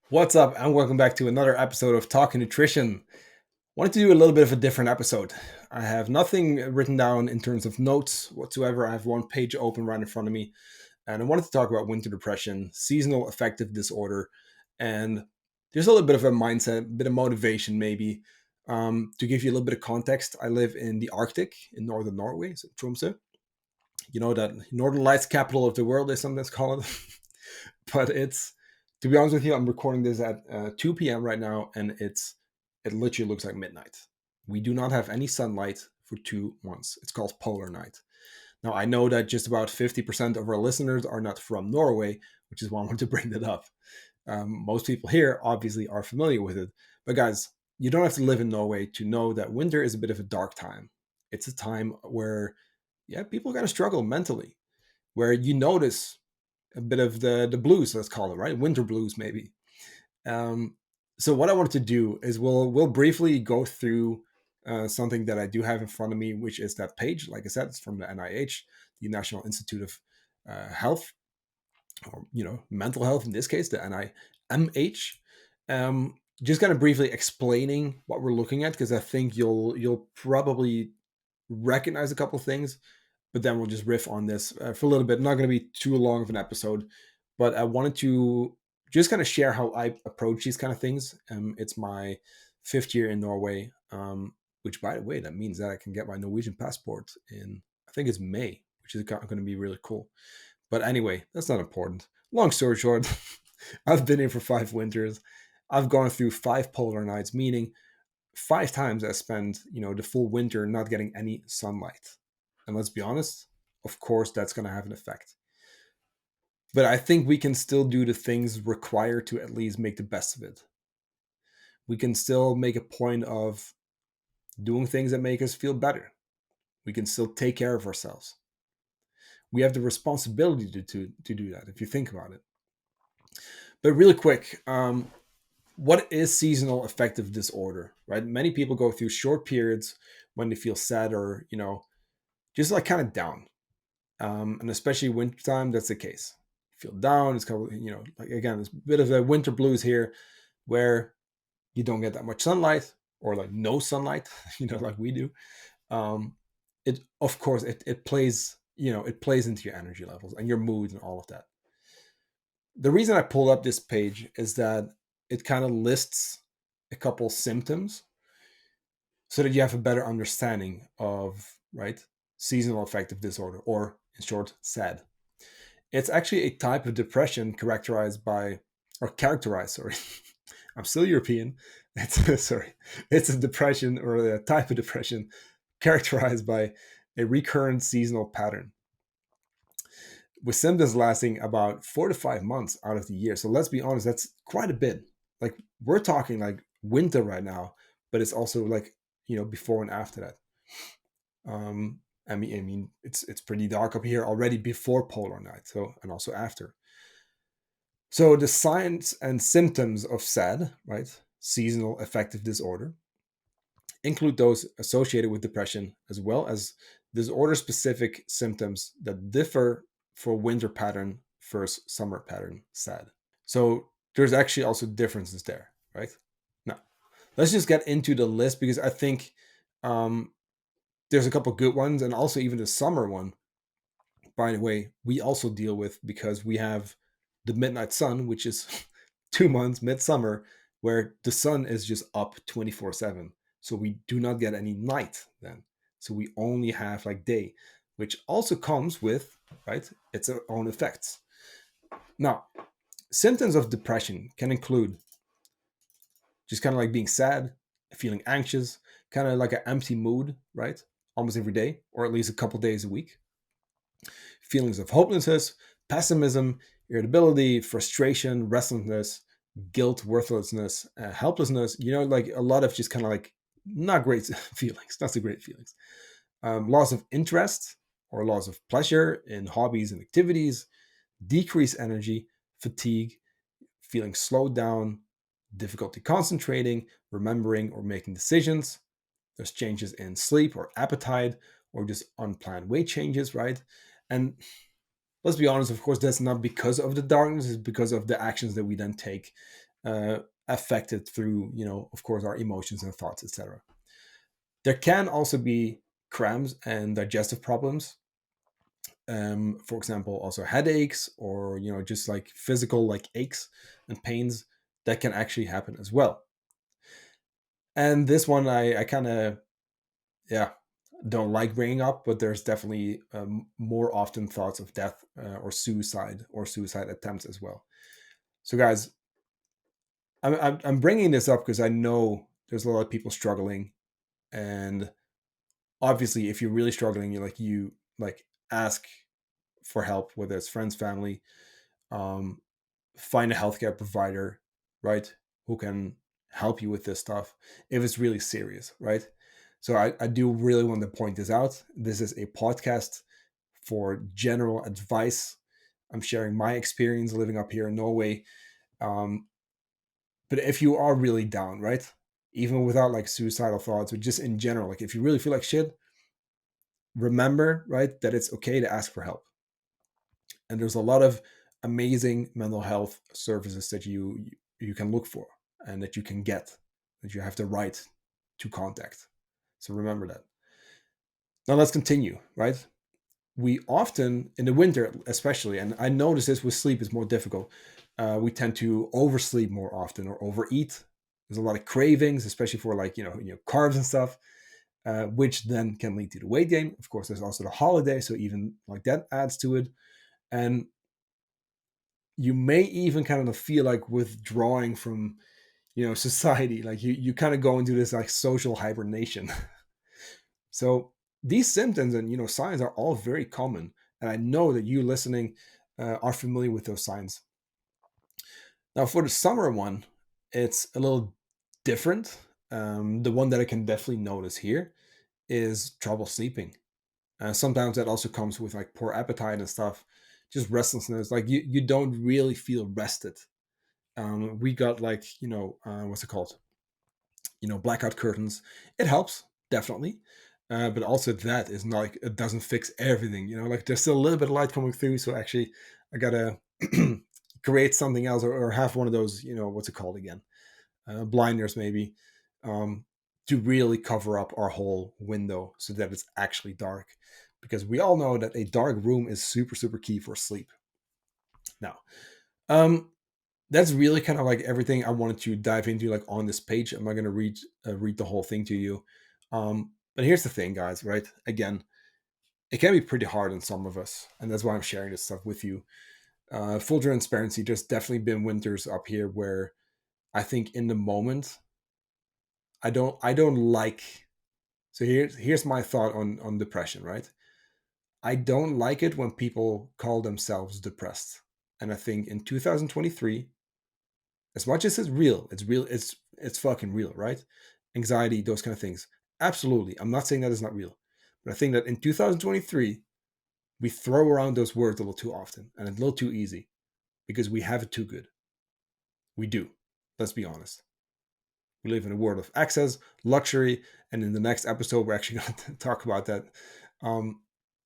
What's up, and welcome back to another episode of Talking Nutrition. Wanted to do a little bit of a different episode. I have nothing written down in terms of notes whatsoever. I have one page open right in front of me, and I wanted to talk about winter depression, seasonal affective disorder, and there's a little bit of a mindset, a bit of motivation maybe. To give you a little bit of context, I live in the Arctic in northern Norway, so Tromsø. You know that Northern Lights capital of the world, they sometimes call it. But it's, to be honest with you, I'm recording this at 2 p.m. right now, and it literally looks like midnight. We do not have any sunlight for 2 months. It's called polar night. Now, I know that just about 50% of our listeners are not from Norway, which is why I want to bring that up. Most people here obviously are familiar with it. But guys, you don't have to live in Norway to know that winter is a bit of a dark time. It's a time where, yeah, people kind of struggle mentally, where you notice a bit of the blues, let's call it, right? Winter blues, maybe. Um, so what I wanted to do is we'll briefly go through something that I do have in front of me, which is that page. Like I said, it's from the NIH, the National Institute of Health, or mental health in this case, the NIMH. Just kind of briefly explaining what we're looking at, because I think you'll probably recognize a couple things, but then we'll just riff on this for a little bit. Not going to be too long of an episode, but I wanted to just kind of share how I approach these kind of things. It's my 5th year in Norway, which, by the way, that means that I can get my Norwegian passport in, I think it's May, which is going to be really cool. But anyway, that's not important. Long story short, I've been here for 5 winters. I've gone through 5 polar nights, meaning 5 times I spent, the full winter not getting any sunlight. And let's be honest, of course, that's going to have an effect. But I think we can still do the things required to at least make the best of it. We can still make a point of doing things that make us feel better. We can still take care of ourselves. We have the responsibility to do that, if you think about it. But really quick, what is seasonal affective disorder, right? Many people go through short periods when they feel sad or, just like kind of down. And especially wintertime, that's the case. You feel down. It's kind of, like, again, it's a bit of a winter blues here where you don't get that much sunlight or like no sunlight, like we do. It, of course, it plays, it plays into your energy levels and your mood and all of that. The reason I pulled up this page is that it kind of lists a couple symptoms so that you have a better understanding of, right, seasonal affective disorder, or in short, SAD. It's actually a type of depression sorry. I'm still European. It's a depression, or a type of depression characterized by a recurrent seasonal pattern with symptoms lasting about 4 to 5 months out of the year. So let's be honest, that's quite a bit. Like, we're talking like winter right now, but it's also like, before and after that. I mean, it's pretty dark up here already before polar night, so, and also after. So the signs and symptoms of SAD, right, seasonal affective disorder, include those associated with depression, as well as disorder-specific symptoms that differ for winter pattern versus summer pattern SAD. So there's actually also differences there, right? Now, let's just get into the list, because I think there's a couple good ones, and also even the summer one, by the way, we also deal with, because we have the midnight sun, which is 2 months midsummer, where the sun is just up 24/7. So we do not get any night then. So we only have like day, which also comes with, right, its own effects. Now, symptoms of depression can include just kind of like being sad, feeling anxious, kind of like an empty mood, right? Almost every day, or at least a couple days a week. Feelings of hopelessness, pessimism, irritability, frustration, restlessness, guilt, worthlessness, helplessness. Like a lot of just kind of like not great feelings, not so great feelings. Loss of interest or loss of pleasure in hobbies and activities, decreased energy, fatigue, feeling slowed down, difficulty concentrating, remembering, or making decisions. There's changes in sleep or appetite, or just unplanned weight changes, right? And let's be honest, of course, that's not because of the darkness, it's because of the actions that we then take uh, affected through, of course, our emotions and thoughts, etc. There can also be cramps and digestive problems. For example, also headaches, or just like physical like aches and pains that can actually happen as well. And this one I kind of, yeah, don't like bringing up, but there's definitely more often thoughts of death or suicide attempts as well. So guys, I'm bringing this up because I know there's a lot of people struggling, and obviously if you're really struggling, you ask for help, whether it's friends, family. um, Find a healthcare provider, right, who can help you with this stuff if it's really serious, right? So I do really want to point this out. This is a podcast for general advice. I'm sharing my experience living up here in Norway. um, but if you are really down, right, even without like suicidal thoughts, or just in general, like if you really feel like shit, remember, right, that it's okay to ask for help. And there's a lot of amazing mental health services that you can look for, and that you can get, that you have the right to contact. So remember that. Now let's continue, right? We often, in the winter especially, and I notice this with sleep is more difficult, we tend to oversleep more often or overeat. There's a lot of cravings, especially for like carbs and stuff, which then can lead to the weight gain. Of course, there's also the holiday, so even like that adds to it. And you may even kind of feel like withdrawing from society, like you kind of go into this like social hibernation. So these symptoms and signs are all very common, and I know that you listening are familiar with those signs. Now for the summer one, it's a little different. The one that I can definitely notice here is trouble sleeping. Sometimes that also comes with like poor appetite and stuff, just restlessness, like you don't really feel rested. We got like what's it called, blackout curtains. It helps, definitely, but also that is not like, it doesn't fix everything. Like there's still a little bit of light coming through, so actually I gotta create something else, or have one of those, what's it called again, blinders maybe, um, to really cover up our whole window so that it's actually dark, because we all know that a dark room is super super key for sleep. Now, um, that's really kind of like everything I wanted to dive into, like on this page. I'm not going to read the whole thing to you. But here's the thing, guys, right? Again, it can be pretty hard on some of us, and that's why I'm sharing this stuff with you. Full transparency, there's definitely been winters up here where I think in the moment I don't like. So here's my thought on depression, right? I don't like it when people call themselves depressed. And I think in 2023, as much as it's real, it's fucking real, right? Anxiety, those kind of things. Absolutely. I'm not saying that is not real. But I think that in 2023, we throw around those words a little too often and a little too easy, because we have it too good. We do. Let's be honest. We live in a world of access, luxury, and in the next episode, we're actually going to talk about that. Um,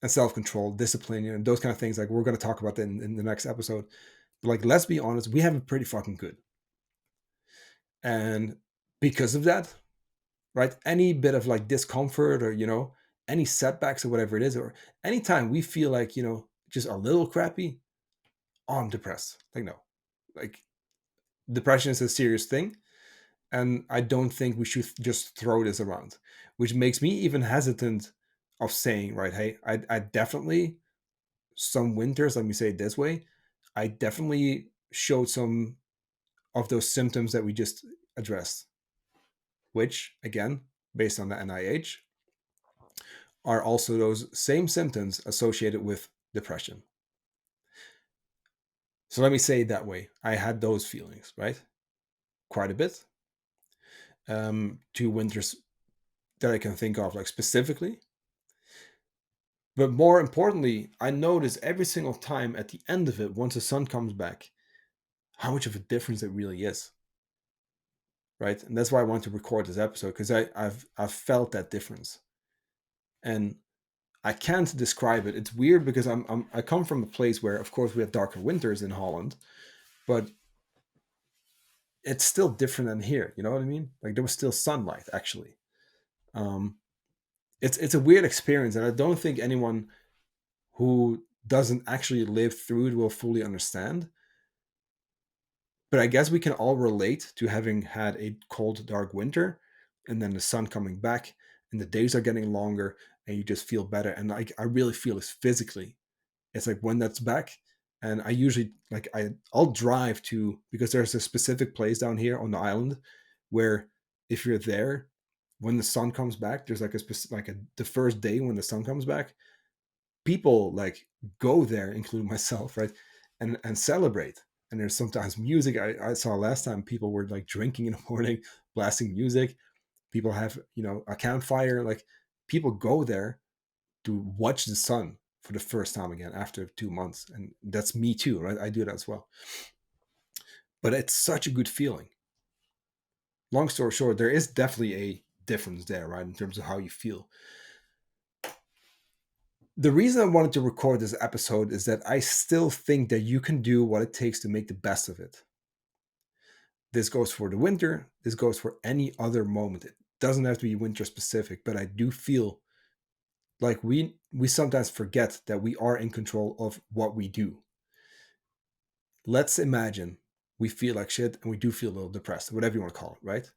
and self-control, discipline, those kind of things. Like we're going to talk about that in the next episode. But like, let's be honest, we have it pretty fucking good. And because of that, right, any bit of like discomfort, or any setbacks or whatever it is, or anytime we feel like just a little crappy, oh, I'm depressed. Like, no, like depression is a serious thing, and I don't think we should just throw this around, which makes me even hesitant of saying, right, hey, I definitely, some winters, let me say it this way, I definitely showed some of those symptoms that we just addressed, which again, based on the NIH, are also those same symptoms associated with depression. So let me say it that way. I had those feelings, right? Quite a bit. Two winters that I can think of, like specifically. But more importantly, I notice every single time at the end of it, once the sun comes back, how much of a difference it really is. Right? And that's why I want to record this episode, because I've felt that difference. And I can't describe it. It's weird because I come from a place where, of course, we have darker winters in Holland, but it's still different than here. You know what I mean? Like there was still sunlight actually. Um, it's a weird experience, and I don't think anyone who doesn't actually live through it will fully understand. But I guess we can all relate to having had a cold, dark winter, and then the sun coming back, and the days are getting longer, and you just feel better. And I really feel this physically. It's like when that's back, and I usually like I'll drive to, because there's a specific place down here on the island where if you're there when the sun comes back, there's like the first day when the sun comes back, people like go there, including myself, right, and celebrate. And there's sometimes music. I saw last time people were like drinking in the morning, blasting music. People have a campfire. Like people go there to watch the sun for the first time again after 2 months, and that's me too, right? I do that as well. But it's such a good feeling. Long story short, there is definitely a difference there, right, in terms of how you feel. The reason I wanted to record this episode is that I still think that you can do what it takes to make the best of it. This goes for the winter, this goes for any other moment. It doesn't have to be winter specific, but I do feel like we sometimes forget that we are in control of what we do. Let's imagine we feel like shit and we do feel a little depressed, whatever you want to call it, right?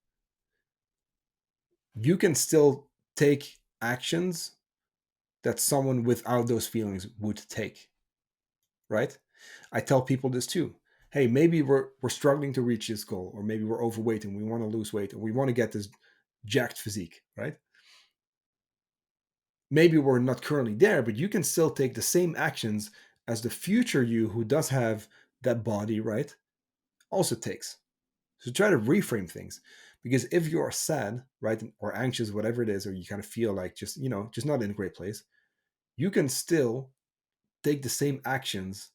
You can still take actions that someone without those feelings would take, right? I tell people this too. Hey, maybe we're struggling to reach this goal, or maybe we're overweight and we want to lose weight, or we want to get this jacked physique, right? Maybe we're not currently there, but you can still take the same actions as the future you who does have that body, right, also takes. So try to reframe things. Because if you are sad, right, or anxious, whatever it is, or you kind of feel like just not in a great place, you can still take the same actions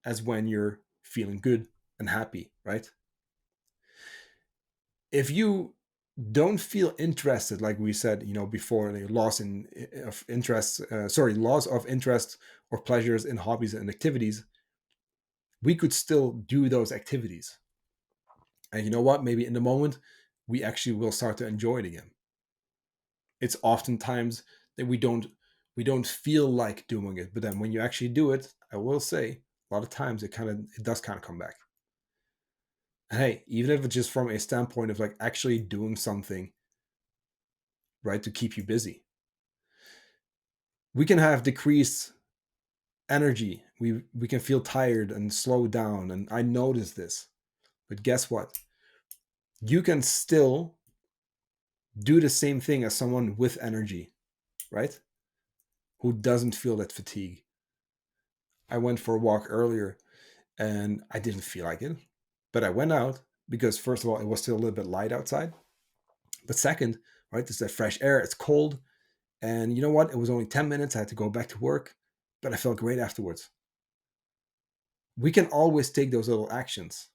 as when you're feeling good and happy, right? If you don't feel interested, like we said, before, like of interest, loss of interest or pleasures in hobbies and activities, we could still do those activities. And you know what? Maybe in the moment, we actually will start to enjoy it again. It's oftentimes that we don't feel like doing it, but then when you actually do it, I will say a lot of times it does kind of come back. And hey, even if it's just from a standpoint of like actually doing something, right, to keep you busy, we can have decreased energy. We can feel tired and slow down, and I notice this. But guess what? You can still do the same thing as someone with energy, right? Who doesn't feel that fatigue. I went for a walk earlier and I didn't feel like it, but I went out because first of all, it was still a little bit light outside. But second, right, it's that fresh air, it's cold. And you know what? It was only 10 minutes. I had to go back to work, but I felt great afterwards. We can always take those little actions.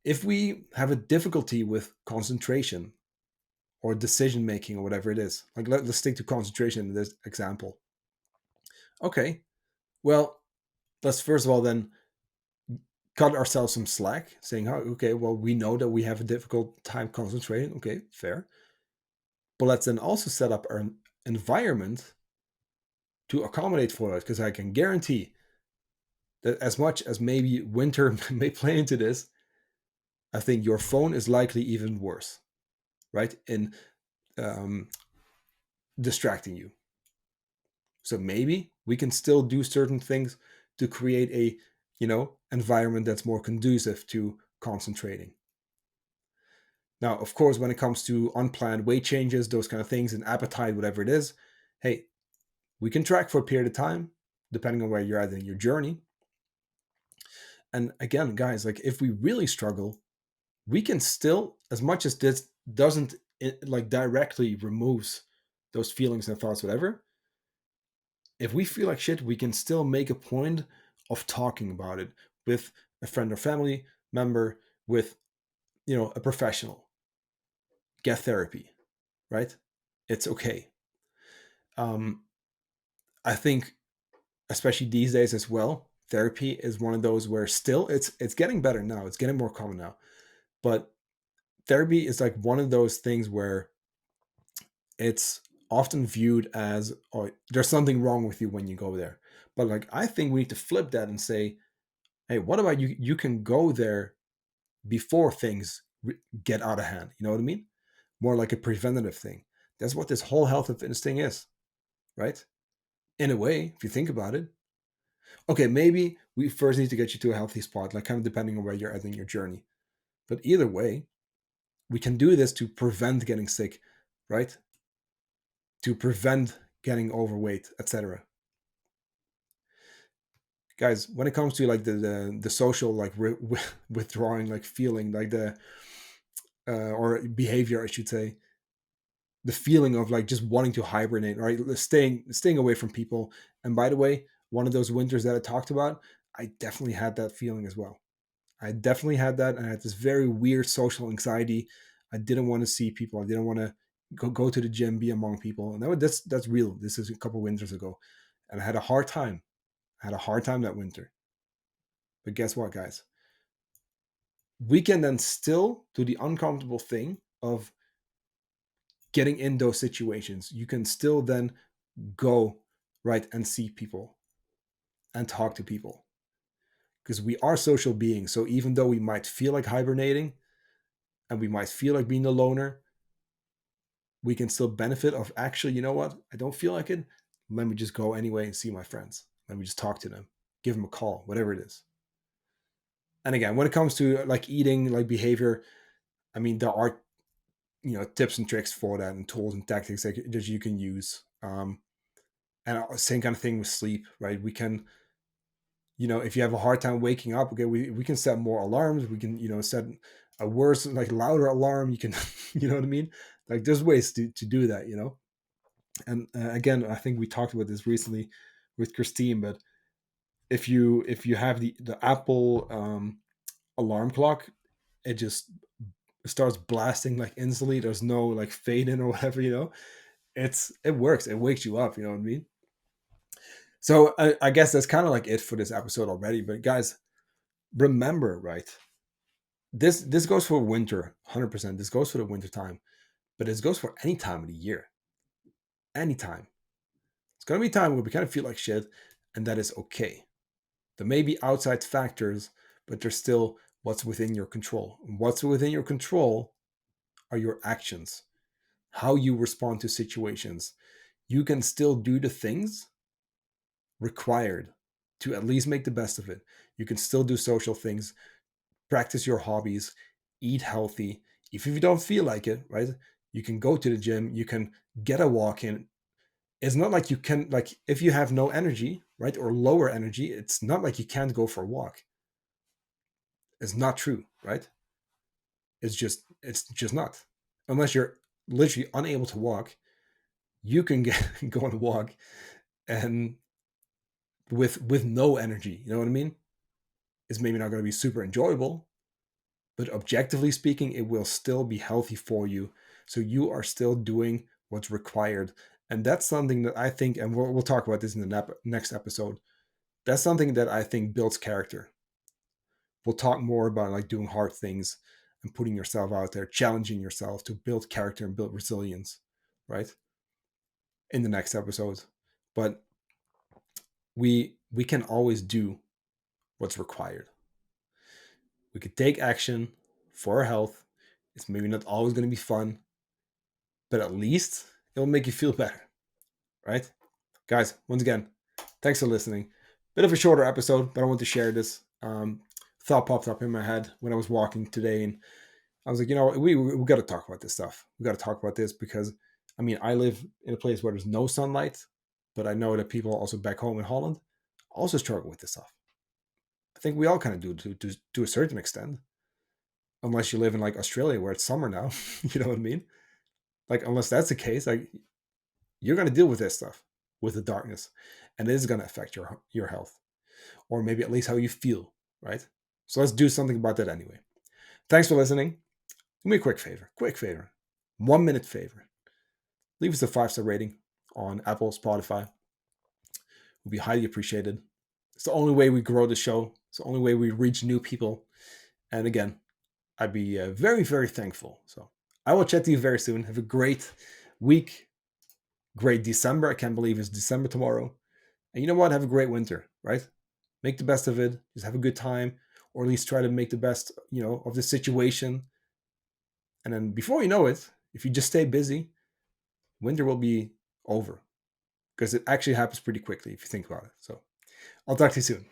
If we have a difficulty with concentration or decision making or whatever it is, like let's stick to concentration in this example. Okay, well, let's first of all then cut ourselves some slack, saying, oh, okay, well, we know that we have a difficult time concentrating. Okay, fair. But let's then also set up our environment to accommodate for that, because I can guarantee that as much as maybe winter may play into this, I think your phone is likely even worse, right? In um, distracting you. So maybe we can still do certain things to create a, environment that's more conducive to concentrating. Now, of course, when it comes to unplanned weight changes, those kind of things, and appetite, whatever it is, hey, we can track for a period of time, depending on where you're at in your journey. And again, guys, like if we really struggle, we can still, as much as this doesn't like directly removes those feelings and thoughts, whatever, if we feel like shit, we can still make a point of talking about it with a friend or family member, with, a professional. Get therapy, right? It's okay. I think, especially these days as well, Therapy is one of those where still it's getting better now. It's getting more common now. But therapy is like one of those things where it's often viewed as, oh, there's something wrong with you when you go there. But like I think we need to flip that and say, hey, what about you can go there before things get out of hand. You know what I mean? More like a preventative thing. That's what this whole health and fitness thing is, right? In a way, if you think about it. Okay, maybe we first need to get you to a healthy spot, like kind of depending on where you're at in your journey. But either way, we can do this to prevent getting sick, right? To prevent getting overweight, etc. Guys, when it comes to like the social like withdrawing like feeling like the or behavior I should say, the feeling of like just wanting to hibernate, right? Staying away from people. And by the way, one of those winters that I talked about, I definitely had that feeling as well. I definitely had that. And I had this very weird social anxiety. I didn't want to see people. I didn't want to go to the gym, be among people. And that's real. This is a couple winters ago. And I had a hard time. I had a hard time that winter. But guess what, guys? We can then still do the uncomfortable thing of getting in those situations. You can still then go right and see people and talk to people because we are social beings. So even though we might feel like hibernating and we might feel like being a loner, we can still benefit of actually, you know what? I don't feel like it. Let me just go anyway and see my friends. Let me just talk to them, give them a call, whatever it is. And again, when it comes to like eating, like behavior, I mean, there are, tips and tricks for that and tools and tactics that you can use. And same kind of thing with sleep, right? We can, if you have a hard time waking up, okay, we can set more alarms. We can, set a worse, like louder alarm. You can, you know what I mean? Like there's ways to do that, And again, I think we talked about this recently with Christine, but if you have the Apple alarm clock, it just starts blasting like instantly. There's no like fade in or whatever, it works. It wakes you up. You know what I mean? So I guess that's kind of like it for this episode already. But guys, remember, right? This goes for winter, 100%. This goes for the winter time, but this goes for any time of the year, anytime. It's gonna be a time where we kind of feel like shit, and that is okay. There may be outside factors, but there's still what's within your control. And what's within your control are your actions, how you respond to situations. You can still do the things required to at least make the best of it. You can still do social things, practice your hobbies, eat healthy. If you don't feel like it, right? You can go to the gym, you can get a walk in. It's not like you can, like, if you have no energy, right, or lower energy, it's not like you can't go for a walk. It's not true, right? It's just not. Unless you're literally unable to walk, you can go on a walk and with no energy. You know what I mean? It's maybe not going to be super enjoyable, but objectively speaking, it will still be healthy for you. So you are still doing what's required. And that's something that I think, and we'll talk about this in the next episode. That's something that I think builds character. We'll talk more about like doing hard things and putting yourself out there, challenging yourself to build character and build resilience, right? In the next episode. But we can always do what's required. We could take action for our health. It's maybe not always going to be fun, but at least it'll make you feel better, right? Guys, once again, thanks for listening. Bit of a shorter episode, but I want to share this. Thought popped up in my head when I was walking today, and I was like, we got to talk about this stuff. We got to talk about this because, I mean, I live in a place where there's no sunlight, but I know that people also back home in Holland also struggle with this stuff. I think we all kind of do to a certain extent, unless you live in like Australia where it's summer now. You know what I mean? Like, unless that's the case, like you're going to deal with this stuff, with the darkness, and it is going to affect your health, or maybe at least how you feel, right? So let's do something about that anyway. Thanks for listening. Do me a quick favor, 1 minute favor. Leave us a 5-star rating on Apple, Spotify. Would be highly appreciated. It's the only way we grow the show. It's the only way we reach new people. And again, I'd be very, very thankful. So I will chat to you very soon. Have a great week, great December. I can't believe it's December tomorrow. And you know what? Have a great winter, right? Make the best of it. Just have a good time, or at least try to make the best, of the situation. And then before you know it, if you just stay busy, winter will be over, because it actually happens pretty quickly if you think about it. So I'll talk to you soon.